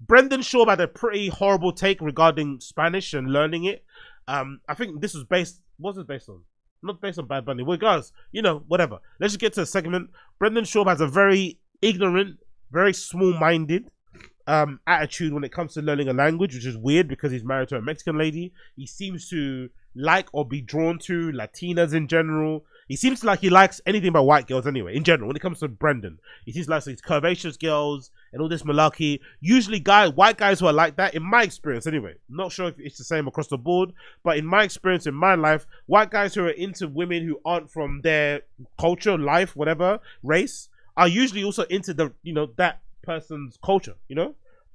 Brendan Schaub had a pretty horrible take regarding Spanish and learning it. I think this was what's it based on? Not based on Bad Bunny. Well, guys, whatever. Let's just get to the segment. Brendan Schaub has a very ignorant, very small-minded attitude when it comes to learning a language, which is weird because he's married to a Mexican lady. He seems to like or be drawn to Latinas in general. He seems like he likes anything about white girls anyway, in general. When it comes to Brendan, he seems like these curvaceous girls and all this malarkey. Usually white guys who are like that, in my experience anyway, not sure if it's the same across the board, but in my experience, in my life, white guys who are into women who aren't from their culture, life, whatever, race, are usually also into that person's culture,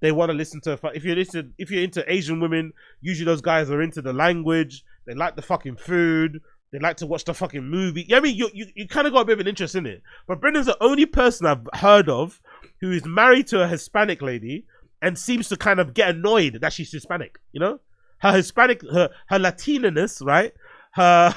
They want to listen to, if you're into Asian women, usually those guys are into the language, they like the fucking food, they like to watch the fucking movie. I mean, you kind of got a bit of an interest in it. But Brendan's the only person I've heard of who is married to a Hispanic lady and seems to kind of get annoyed that she's Hispanic, Her Hispanic, her Latinaness, right? Her,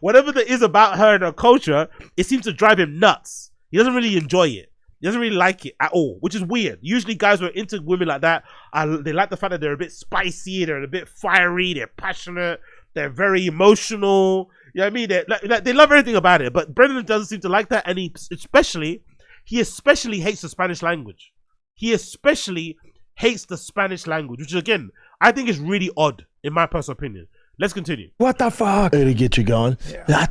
whatever there is about her and her culture, it seems to drive him nuts. He doesn't really enjoy it. He doesn't really like it at all, which is weird. Usually guys who are into women like that, they like the fact that they're a bit spicy, they're a bit fiery, they're passionate, they're very emotional. You know what I mean? They love everything about it, but Brendan doesn't seem to like that, and he especially hates the Spanish language. He especially hates the Spanish language, which again, I think is really odd, in my personal opinion. Let's continue. What the fuck? To get you going. Yeah.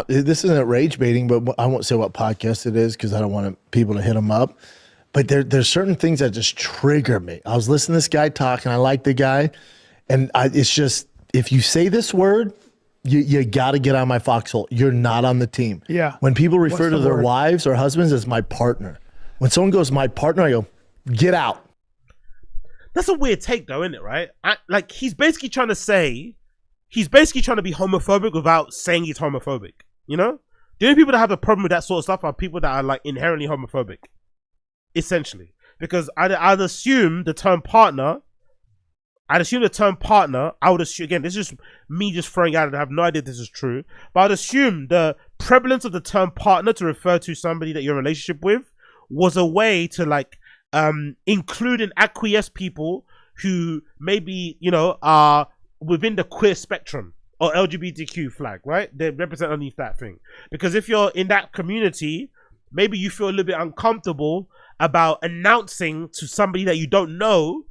This isn't rage baiting, but I won't say what podcast it is because I don't want people to hit them up. But there's certain things that just trigger me. I was listening to this guy talk, and I like the guy. And it's just, if you say this word, you got to get on my foxhole. You're not on the team. Yeah. When people refer to their wives or husbands as my partner, when someone goes, my partner, I go, get out. That's a weird take though, isn't it, right? He's basically trying to be homophobic without saying he's homophobic, The only people that have a problem with that sort of stuff are people that are inherently homophobic, essentially. Because I'd assume the term partner, I would assume, again, this is just me just throwing out, and I have no idea if this is true, but I'd assume the prevalence of the term partner to refer to somebody that you're in a relationship with was a way to include and acquiesce people who maybe, are within the queer spectrum or LGBTQ flag, right? They represent underneath that thing. Because if you're in that community, maybe you feel a little bit uncomfortable about announcing to somebody that you don't know,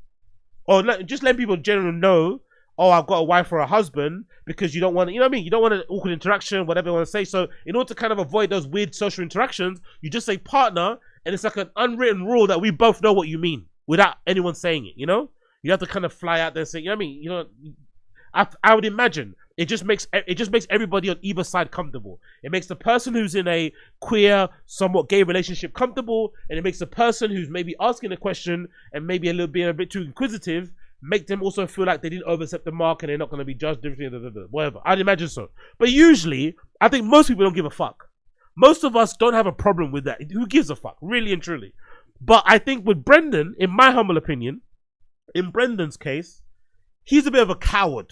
or just letting people in general know, oh, I've got a wife or a husband, because you don't want to, you know what I mean? You don't want an awkward interaction, whatever you want to say. So in order to kind of avoid those weird social interactions, you just say partner, and it's like an unwritten rule that we both know what you mean without anyone saying it, You have to kind of fly out there and say, you know what I mean? I would imagine it just makes everybody on either side comfortable. It makes the person who's in a queer, somewhat gay relationship comfortable, and it makes the person who's maybe asking a question and maybe being a bit too inquisitive, make them also feel like they didn't overstep the mark and they're not going to be judged differently, whatever. I'd imagine so. But usually, I think most people don't give a fuck. Most of us don't have a problem with that. Who gives a fuck, really and truly? But I think with Brendan, in my humble opinion, in Brendan's case, he's a bit of a coward.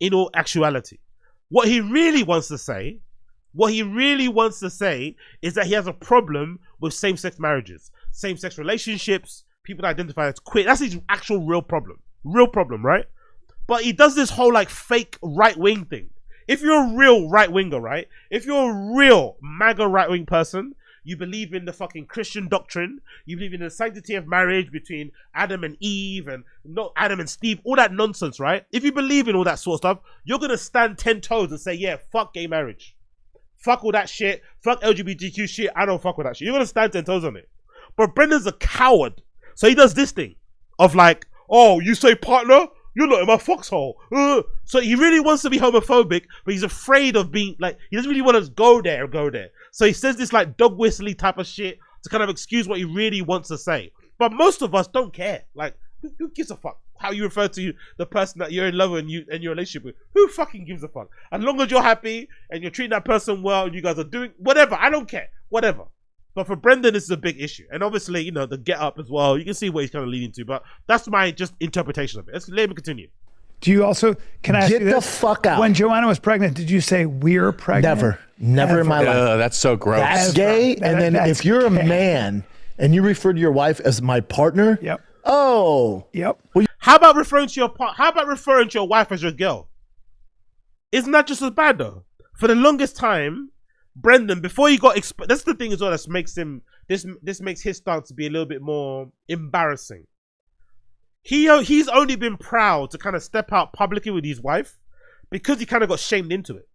In all actuality, what he really wants to say is that he has a problem with same-sex marriages, same-sex relationships, people that identify as queer. That's his actual real problem, right? But he does this whole fake right-wing thing. If you're a real right-winger, right? If you're a real MAGA right-wing person, you believe in the fucking Christian doctrine. You believe in the sanctity of marriage between Adam and Eve and not Adam and Steve, all that nonsense, right? If you believe in all that sort of stuff, you're going to stand 10 toes and say, yeah, fuck gay marriage. Fuck all that shit. Fuck LGBTQ shit. I don't fuck with that shit. You're going to stand 10 toes on it. But Brendan's a coward. So he does this thing of oh, you say partner? You're not in my foxhole. So he really wants to be homophobic, but he's afraid of being he doesn't really want to go there. So he says this dog whistly type of shit to kind of excuse what he really wants to say. But most of us don't care. Who gives a fuck how you refer to the person that you're in love with and you're in a relationship with? Who fucking gives a fuck? As long as you're happy and you're treating that person well and you guys are doing whatever, I don't care. Whatever. But for Brendan, this is a big issue. And obviously, the get up as well. You can see what he's kind of leading to. But that's my just interpretation of it. Let me continue. Do you also, can I ask you this? Get the fuck out. When Joanna was pregnant, did you say we're pregnant? Never in my life. That's so gross. That's gay. And then if you're a man and you refer to your wife as my partner, yep. Oh. Yep. How about referring to your wife as your girl? Isn't that just as bad though? For the longest time, Brendan, before he got that's the thing as well that makes him this makes his stance to be a little bit more embarrassing. He's only been proud to kind of step out publicly with his wife because he kind of got shamed into it.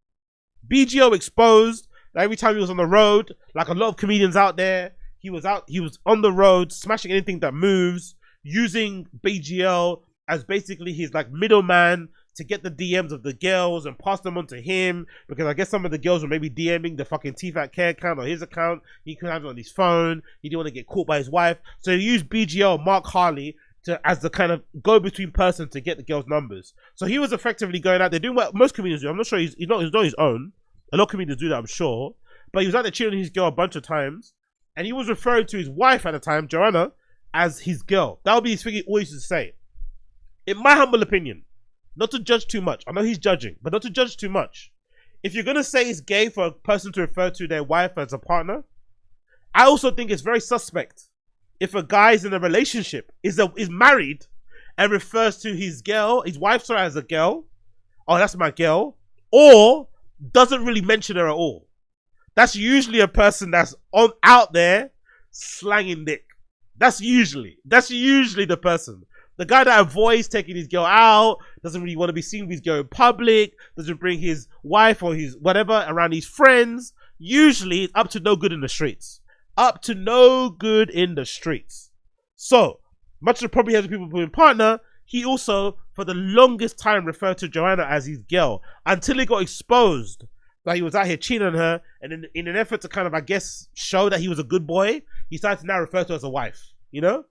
BGO exposed that every time he was on the road, like a lot of comedians out there, he was on the road smashing anything that moves, using BGL as basically his like middleman to get the DMs of the girls and pass them on to him, because I guess some of the girls were maybe DMing the fucking TFATK account or his account. He couldn't have it on his phone. He didn't want to get caught by his wife. So he used BGL, Mark Harley, as the kind of go-between person to get the girls' numbers. So he was effectively going out there doing what most comedians do. I'm not sure he's not his own. A lot of comedians do that, I'm sure. But he was out there cheating on his girl a bunch of times. And he was referring to his wife at the time, Joanna, as his girl. That would be his thing he always used to say. In my humble opinion, not to judge too much. I know he's judging, but not to judge too much. If you're going to say it's gay for a person to refer to their wife as a partner, I also think it's very suspect if a guy's in a relationship, is married, and refers to his wife, as a girl, oh, that's my girl, or doesn't really mention her at all. That's usually a person that's out there slanging dick. That's usually the person. The guy that avoids taking his girl out, doesn't really want to be seen with his girl in public, doesn't bring his wife or his whatever around his friends, usually it's up to no good in the streets. Up to no good in the streets. So, much as probably has people being partner, he also, for the longest time, referred to Joanna as his girl until he got exposed that he was out here cheating on her, and in an effort to kind of, I guess, show that he was a good boy, he started to now refer to her as a wife. You know?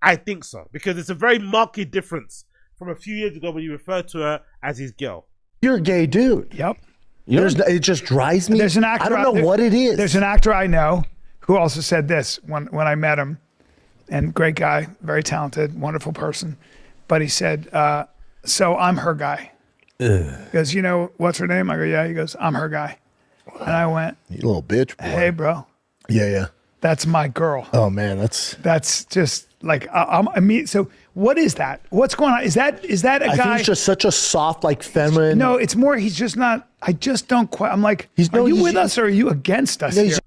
I think so, because it's a very marked difference from a few years ago when you referred to her as his girl. You're a gay dude. Yep. It just drives me. There's an actor. I don't know what it is. There's an actor I know who also said this when I met him, and great guy, very talented, wonderful person. But he said, so I'm her guy. Ugh. He goes, you know, what's her name? I go, yeah. He goes, I'm her guy. Wow. And I went, you little bitch, boy. Hey, bro. Yeah. That's my girl. Oh, man. That's just like, so what is that? What's going on? Is that a guy? I think he's just such a soft, like feminine. No, it's more, he's just not, I just don't quite, I'm like, are you with us or are you against us here?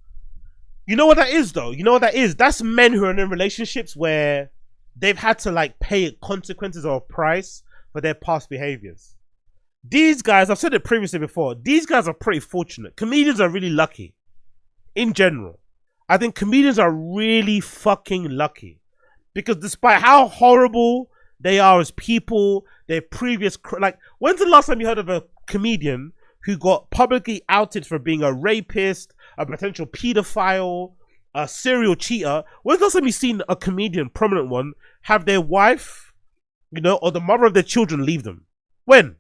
You know what that is, though? You know what that is? That's men who are in relationships where they've had to like pay consequences or a price for their past behaviors. These guys, I've said it previously before, these guys are pretty fortunate. Comedians are really lucky. In general. I think comedians are really fucking lucky. Because despite how horrible they are as people, their previous... Like, when's the last time you heard of a comedian who got publicly outed for being a rapist, a potential pedophile, a serial cheater? When's the last time you've seen a comedian, prominent one, have their wife, you know, or the mother of their children leave them? When?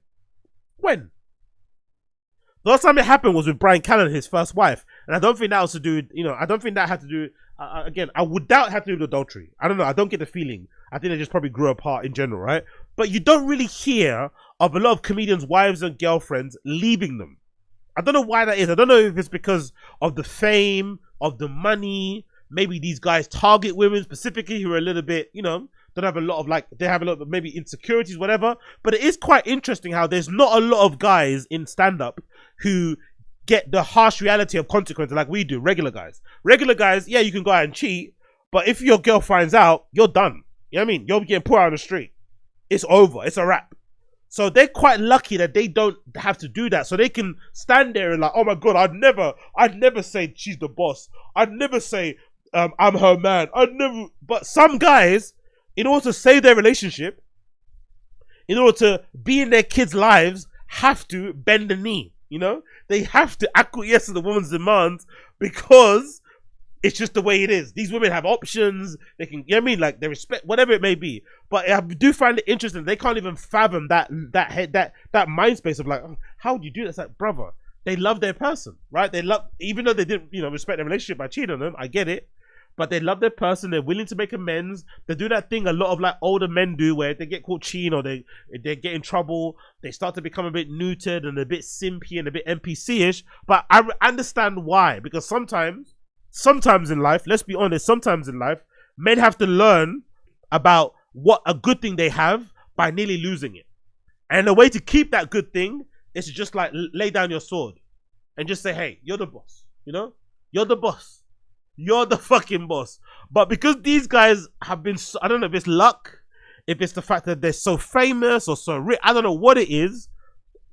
The last time it happened was with Brian Callen, his first wife. And I don't think that was to do with, you know, I don't think that had to do, again, I would doubt it had to do with adultery. I don't know. I don't get the feeling. I think they just probably grew apart in general, right? But you don't really hear of a lot of comedians' wives and girlfriends leaving them. I don't know why that is. I don't know if it's because of the fame, of the money. Maybe these guys target women specifically who are a little bit, you know, don't have a lot of like, they have a lot of maybe insecurities, whatever. But it is quite interesting how there's not a lot of guys in stand-up who get the harsh reality of consequences like we do, regular guys. Regular guys, yeah, you can go out and cheat, but if your girl finds out, you're done. You know what I mean? You're getting put out on the street. It's over. It's a wrap. So they're quite lucky that they don't have to do that. So they can stand there and like, oh my God, I'd never say she's the boss. I'd never say I'm her man. But some guys, in order to save their relationship, in order to be in their kids' lives, have to bend the knee. You know, they have to acquiesce to the woman's demands because it's just the way it is. These women have options. They can, you know what I mean? Like, they respect whatever it may be. But I do find it interesting. They can't even fathom that mind space of like, oh, how would you do that? It's like, brother, they love their person, right? They love, even though they didn't, you know, respect their relationship by cheating on them. I get it. But they love their person. They're willing to make amends. They do that thing a lot of like older men do where they get caught cheating or they get in trouble. They start to become a bit neutered and a bit simpy and a bit NPC-ish. But I understand why. Because sometimes in life, let's be honest, sometimes in life, men have to learn about what a good thing they have by nearly losing it. And the way to keep that good thing is to just like lay down your sword and just say, hey, you're the boss, you know? You're the boss. You're the fucking boss. But because these guys have been, I don't know if it's luck, if it's the fact that they're so famous or so rich, I don't know what it is,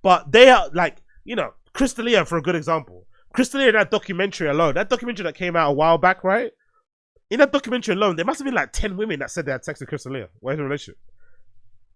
but they are like, you know, Crystalia for a good example. Crystalia, that documentary alone, that documentary that came out a while back, right? In that documentary alone, there must have been like 10 women that said they had sex with Crystalia. What is the relationship?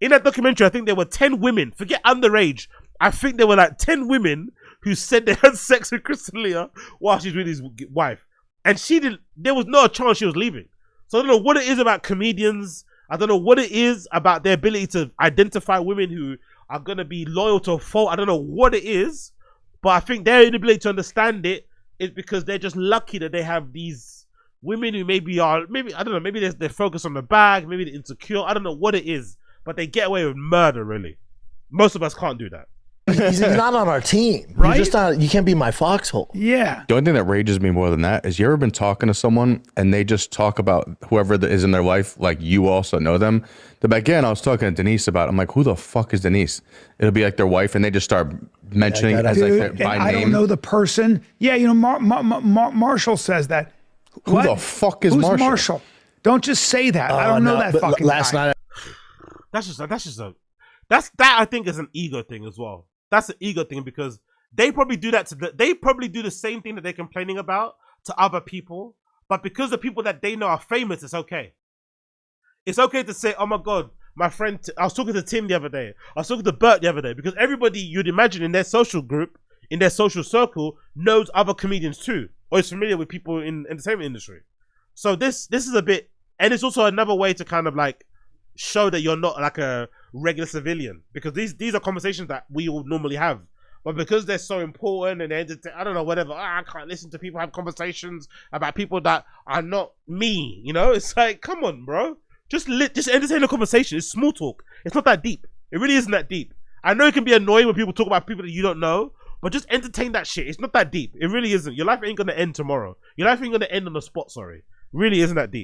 In that documentary, I think there were 10 women, forget underage, I think there were like 10 women who said they had sex with Crystalia while she's with his wife. And she didn't, there was no chance she was leaving. So I don't know what it is about comedians. I don't know what it is about their ability to identify women who are going to be loyal to a fault. I don't know what it is. But I think their inability to understand it is because they're just lucky that they have these women who maybe are, maybe, I don't know, maybe they're focused on the bag, maybe they're insecure. I don't know what it is. But they get away with murder, really. Most of us can't do that. He's not on our team, right? You're just not, you can't be my foxhole. Yeah. The only thing that rages me more than that is you ever been talking to someone and they just talk about whoever is in their life like you also know them. Again, I was talking to Denise about it. I'm like, who the fuck is Denise? It'll be like their wife and they just start mentioning it as like their, by I name. don't know the person. Yeah, you know, Marshall says that. Who the fuck is Who's Marshall? Marshall? Don't just say that. I don't know that fucking last guy. night. That I think is an ego thing as well. That's an ego thing because they probably do that they probably do the same thing that they're complaining about to other people, but because the people that they know are famous, it's okay. It's okay to say, oh my God, my friend, I was talking to Tim the other day. I was talking to Bert the other day because everybody you'd imagine in their social group, in their social circle, knows other comedians too, or is familiar with people in the entertainment industry. So this is a bit, and it's also another way to kind of like show that you're not like a regular civilian, because these are conversations that we all normally have, but because they're so important and I don't know, whatever, I can't listen to people have conversations about people that are not me, you know? It's like, come on, bro, just entertain the conversation. It's small talk. It's not that deep. It really isn't that deep. I know it can be annoying when people talk about people that you don't know, but just entertain that shit. It's not that deep. It really isn't. Your life ain't gonna end tomorrow. Your life ain't gonna end on the spot, sorry. It really isn't that deep.